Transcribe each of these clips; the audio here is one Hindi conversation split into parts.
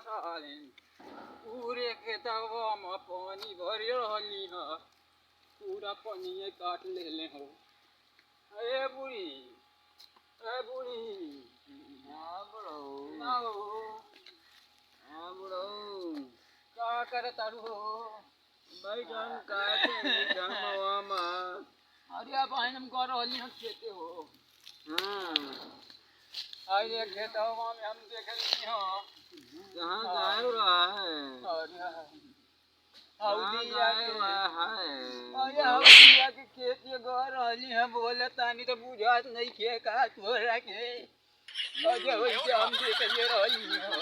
साले पूरे खेतवा में पानी भर रहली ह पूरा पानी काट ले हो। ए बुढ़ी हाँ बड़ो ना हो हाँ बड़ो का करे तारू हो बैठन काटे धमवा में। अरे बहन हम कर रहली हम खेते हो। अरे खेतवा में हम देखली हो कहाँ गाय रहा है? अरे कहाँ गाय रहा है? अरे हौदिया के खेत में गए रहली हम बोले तानी तो बुझात नहीं खे का तोरा के। अरे वैसे हम देखले रहली हो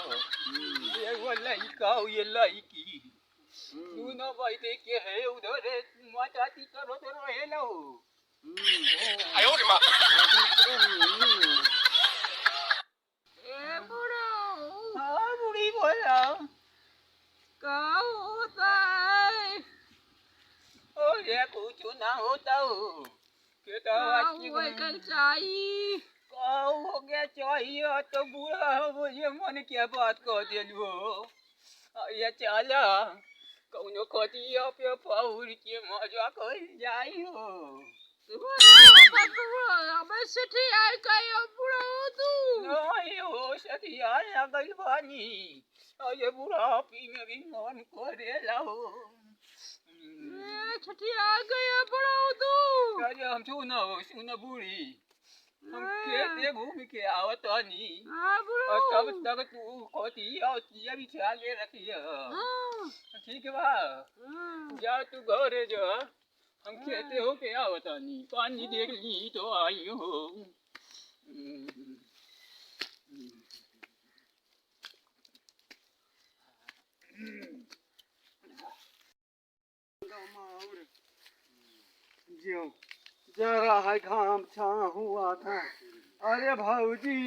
एगो लड़का हो ये लड़की दोनों बैठे के है उधर माचाती करो तो रहे लो। आयो रे माँ ए बुढ़ो हाँ बुढ़ी बोला का होता है? अरे कुछ ना होता हो कल चाहिए का हो गया चाहिए तो बुढ़ा हो ये मन क्या बात कह दिलू हो। ये चला कौनो खटिया पे पहुर के मजा कर जाई हो। अबे सठिया कयो बुढ़ो तू नहीं हो सठिया लगल बानी। ये बुढ़ापी में भी मन करेला हो। छठिया गया बुढ़ो तू। अरे हम सुनो बूढ़ी हम खेते घूम के आवत हनी और तब तक तू खटिया बिछा के रखिया ठीक बा। जा तू घरे जा हम खेते हो के आवत हनी पानी देख ली तो आई हो। जा रहा है घाम छा हुआ था। अरे भाऊजी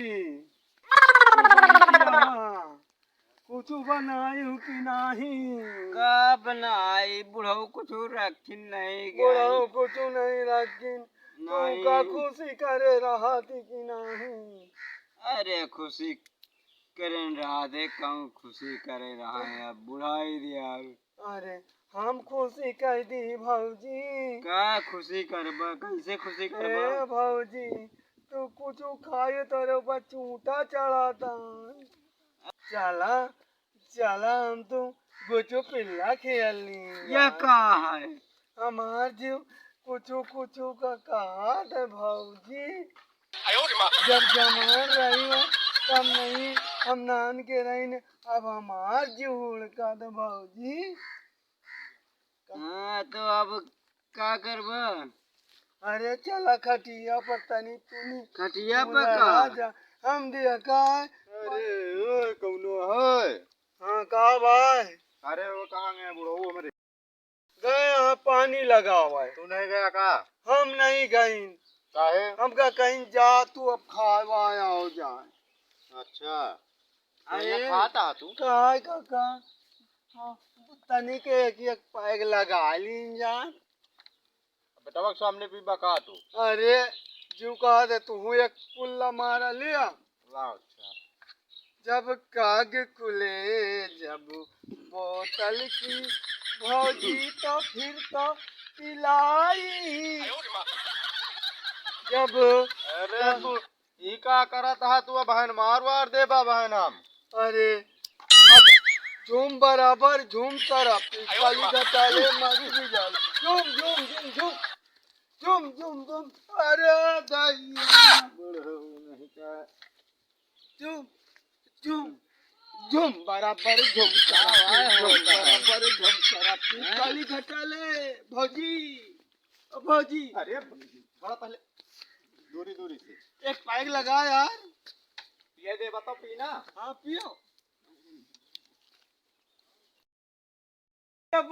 कुछ बनायू कि नहीं? का बनाई बुढ़ो कुछ रखी नहीं बुढ़ो कुछ नहीं रखी तू का खुशी करे रहा थी कि नहीं? अरे खुशी करे रहा थे कहूँ खुशी करे रहा है अब बुढ़ाई दिया। अरे हम खुशी कर दी भाऊजी। का खुशी करबा कैसे खुशी करबा? भाऊजी तू कुछ खाए तेरे ऊपर चूटा चढ़ाता। चला चला हम तो कुछ पिल्ला खेलनी। यह कहाँ है? हमार जीव कुछ का कहा है भाऊजी। जब जमान रही हो तब नहीं हम नान के रही अब हमार जीव हुड़का तो भाऊजी। हाँ तो अब का करबा? अरे चला खटिया पर तनी तूनी खटिया पर का जा हम दिया का। अरे ओ कौनो है? हाँ कहा भाई? अरे वो कहाँ गए बुढ़ो हमारे? गए यहाँ पानी लगा हुआ है। तू नहीं गया का? हम नहीं गई। काहे? हम का कहीं जा तू अब खावा हो जाए। अच्छा अरे खाता तू? कहा काका तनी के एक पैग लगा ली जान। बेटा के सामने भी बका तू? अरे जो कहा दे तू एक पुल्ला मारा लिया। अच्छा जब काग खुले जब बोतल की भौजी तो फिर तो पिलाई। जब अरे तू ई का करत हा तू बहन मारवार दे बा बहन हम। अरे झूम बराबर झूम तरफ काली गताले मारी भी जाल झूम झूम झूम झूम झूम झूम झूम। अरे दैया नहीं का झूम झूम झूम बराबर झुमका बराबर झुमका काली घटाले भौजी भौजी। अरे बड़ा पहले दूरी दूरी से एक पैग लगा यार। ये दे बताओ पीना। हाँ पियो। जब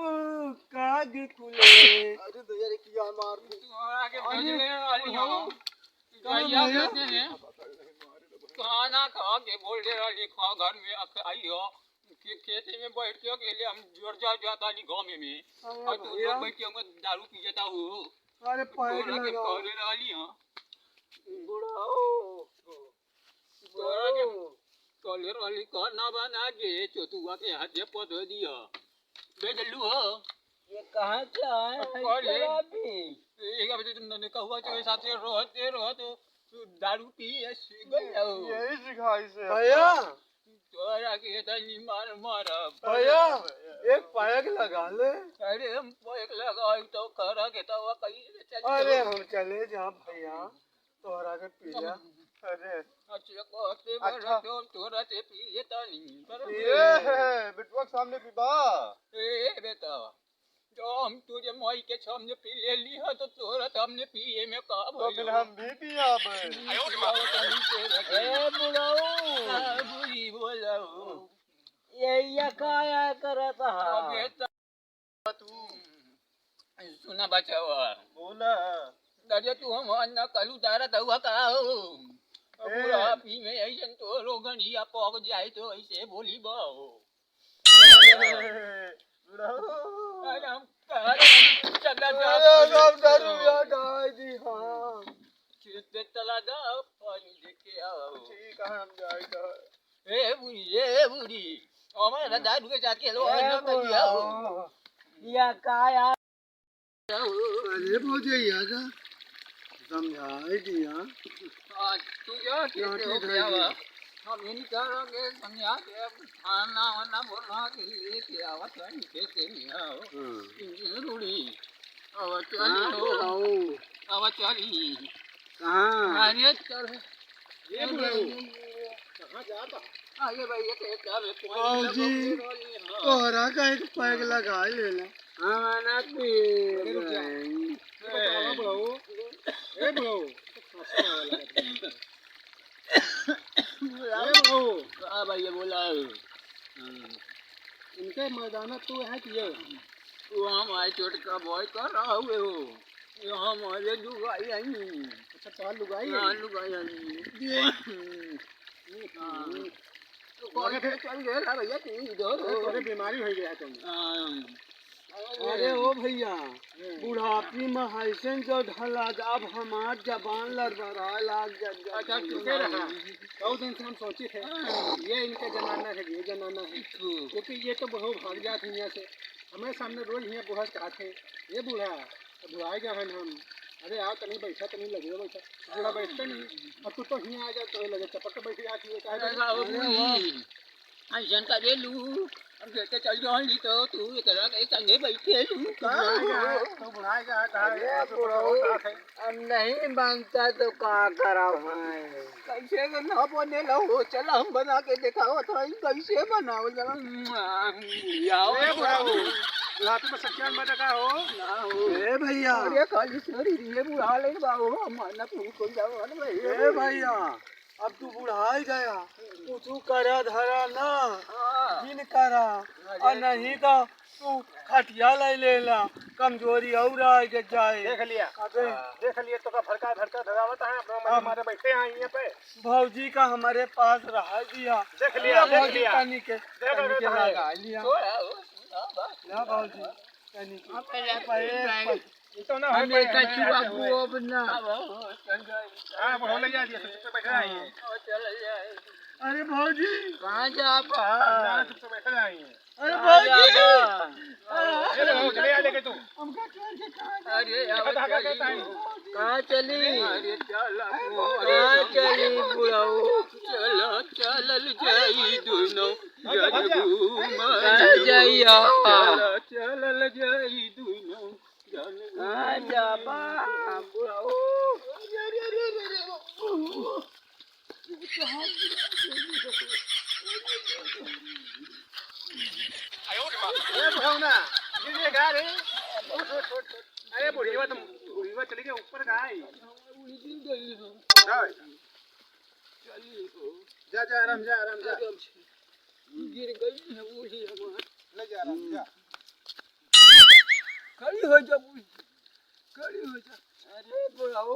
काग खुले अरे तो यार क्या मार दी आगे भेजने वाली हो गैया कहते हैं खाना खा के बोल दे वाली खा घर में आई हो खेते में बैठ के अकेले हम जोर जाता नहीं गाँव में और तू लोग बैठ के हम दारू पी जाता हूँ। अरे पैग लगा करे वाली हाँ बुढ़ाओ कॉलर वाली खाना बना के चोतुआ के हाथे पद दिया बेजलू हो ये कहाँ से आए हैं अभी? ये अब तुमने कहा चले साथे रोते दारू पी ऐसे गया यही सिखाई से भैया तोरा के तनी मार भैया एक पैक लगा ले। अरे हम एक लगाओ तो करा के तो कहीं चल अरे हम चले जा भैया तोहरा के पिया। अरे अच्छा कोते बड़ा तो तोरा से पी लेता नहीं पर ये बिटवा के सामने पीबा ए बेटा जो हम तुझे मोई के सामने पी ले ली है तो तोरा सामने पिए में का तो फिर हम भी पिया ए बुढ़ाऊ बुरी बोलाओ ये काया करत हा? बेटा तू सुना बचावा बोला दरिया तू हम अन्ना कलू तारा तहुआ का हो पूरा पी में ऐसे तो रोगन ही पक जाए तो ऐसे बोली बाओ अरे हम चला सब दारू याद आई दी। हाँ चित्ते तला दा पानी देखे आओ ठीक है हम जाएगा ए बुरी हमारा दारू के साथ के लो ना करिया या काया? अरे भौजैया का समझाई दिया। तू जा के क्या हम इन करोगे समझा के खाना वाना बोलना के लिए के आवत है कैसे नहीं आओ रूड़ी अब चली अब चली कहाँ अरे चल ये बुढ़ाऊ कहाँ जाता आगे भाई ये कहता है भौजी तोहरा का एक पैक लगा लेना। हाँ ना पी भैया बोला इनके मैदान तू है कि ये वो हमारे चोट का बॉय कर रहा हुए हो ये हमारे लुगाई आई अच्छा चाल लुगाई हाँ लुगाई आई चल गया भैया तोरे बीमारी हो गया तुम। अरे अरे ओ भैया बुढ़ापी में हैसन जो ढला अब हमार जबान लड़बड़ा लाग अच्छा चुके रहा। बहुत दिन से हम सोचे थे ये इनका जमाना है ये जमाना है क्योंकि ये तो बहुत भाग जाते हैं यहाँ से हमारे सामने रोज यहाँ बुढ़ा कहते ये बूढ़ा तो बुढ़ाए जा हम अरे आओ तो नहीं बैठा तो नहीं लगे बैठा बूढ़ा बैठता नहीं अब तू तो यहाँ आ जा तो लगे चपट तो बैठ जाती है जनता दे लू अब कहते चल जाओ तो तू इतना कहीं संगे बैठे लू तो बुढ़ाएगा अब नहीं मानता तो क्या करा भाई? कैसे ना बने लो चला हम बना के दिखाओ तो कैसे बनाओ जरा बुढ़ापे में सच्चा मत का हो ना हो ए भैया अरे खाली सरी ये बुढ़ा ले बाबू हमारा को जाओ ए भैया अब तू बुढ़ाई गया कुछ करा धरा ना जिन करा और नहीं तो तू खटिया ले लेला कमजोरी और आ जाए। देख लिया तो का फड़का धरावत है हमारे बैठे हैं यहाँ पे भौजी का हमारे पास रहा दिया देख लिया कनी के लगा लिया ना भौजी कनी के तो ना हमें कछुआ को अपना हां वो ले जा दिया सबसे बैठे हैं अरे भौजी कहाँ जा पा? सबसे बैठे हैं अरे भौजी चले आ लेके तू अरे कहाँ चली? अरे कहाँ चली बुढ़ाऊ? चल जाई दोनों कहाँ जाइया? चल जाई दोनों कहाँ जा पा बुढ़ाऊ? अरे बुढ़िया चली गई ऊपर का जा आराम जा गिर गई है बूढ़ी ले जा आराम जा खड़ी हो जा बूढ़ी खड़ी हो जा अरे बुढ़ाओ